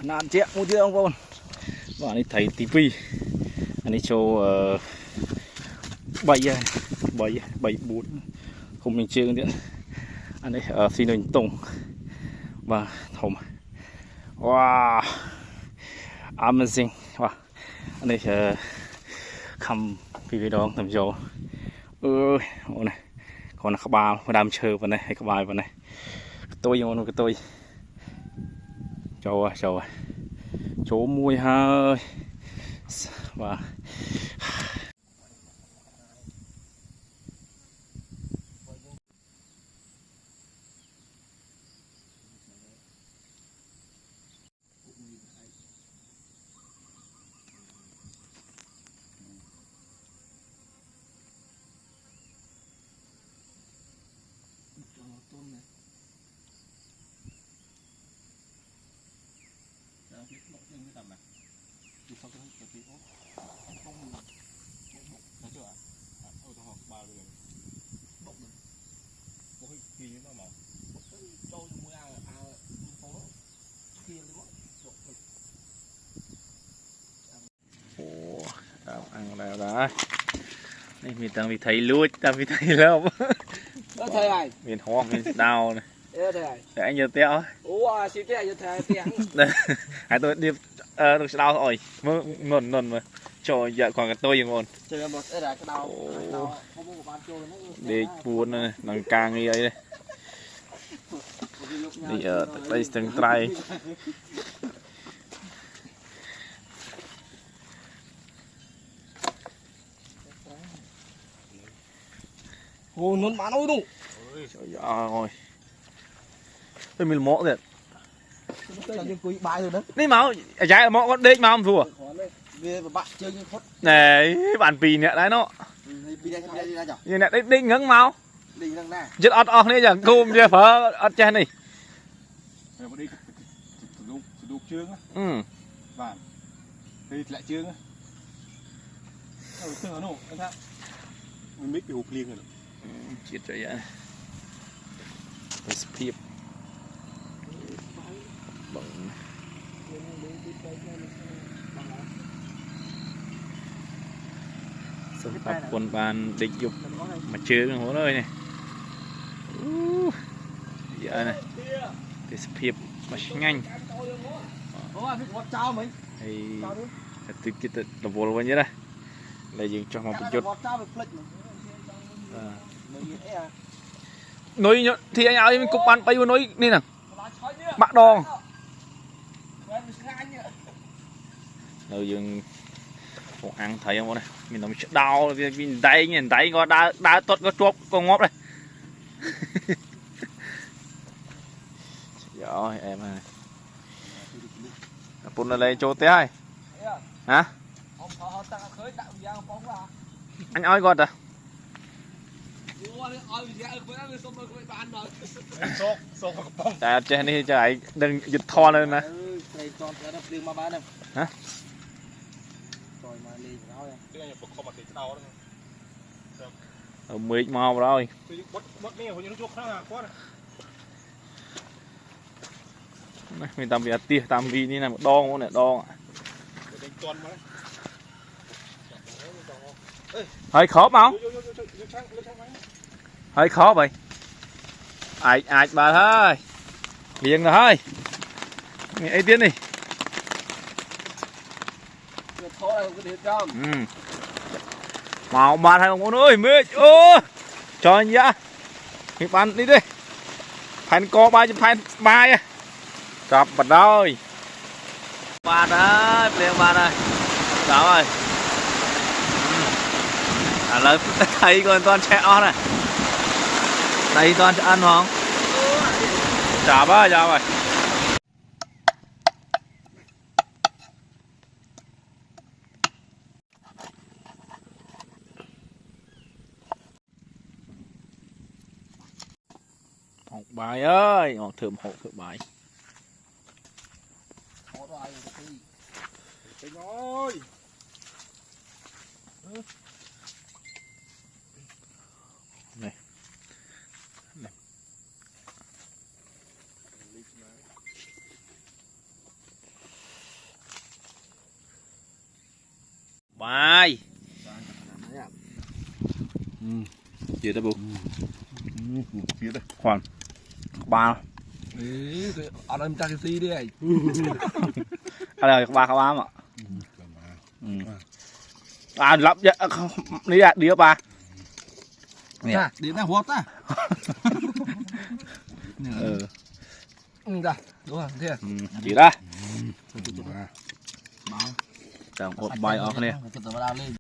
nạn chẹo mua chưa ông con và anh thấy tivi anh ấy cho bay bay bút không mình chưa nữa anh ấy xin hình tổng và thùng wow amazing wow anh ấy cầm vì đó thầm dầu ơi này còn là các bà đang chơi vào này hay các bài vào này tôi dùng cái tôi trâu chỗ mùi hơi và ăn nào đó đây mình đang bị thấy lúa đang bị thấy lâu thầy này miền hoa miền đào này để anh nhớ téo xíu thế cho thầy tiếng hai tôi đi được đau rồi ngon mà cho giờ còn cái tôiยังngon đi buồn này nàng càng như vậy đây đi ở đây từng trai ồ nón bán ôi đúng trời ơi tôi mình mỏ rồi đi máu trái mỏ con đếch máu không thua này bạn pì nè đấy nó như nè đếch ngấn máu chết ọt ọt này chẳng cùm chưa phở ọt trên này ừ và đây lại chương á tương ở nổ anh ta mình biết cái hộp liền rồi chết rồi vậy speed bằng sông tập quân bàn địch dục mà chưa cái hố nơi này giờ này cái speed mà nhanh hay từ cái đầu vô luôn nhé đây là dừng cho một chút nói thì anh ơi mình cục bàn bay vô nói đi nè bạc đòn rồi dừng một ăn thấy không này mình nói đau mình tay nhìn tay có đá tốt có chuột có ngóp đây rồi em này phun lên đây cho té hay hả anh ơi gọi à trên này chạy đừng dịch thò lên nè hả mệt mò rồi mình tạm biệt tia tạm vì như này một đo này đo hơi khó không hơi khó vậy ai bà thôi liền rồi thôi nghe tiếng đi màu bà thay ông ơi mê cho anh nhá thì bạn đi đi thành co ba chục thành ba nha cặp bật rồi ba đấy liền ba đây đó rồi lớn thấy con toàn trẻ on này đây toàn ăn không chả ba chả vậy một bài ơi ngọt thơm hộ thơm bài này Gì đó bố Phía đây. hoàn ba Ý, ở đây ta cái gì đi ấy. đây ba các ba mà lắp vậy không đi à đi ba Nè, đi đang hốt ta. Ra, đúng rồi, thế. chỉ ra Bảo. chẳng bay ở cái này Từ từ vào lên.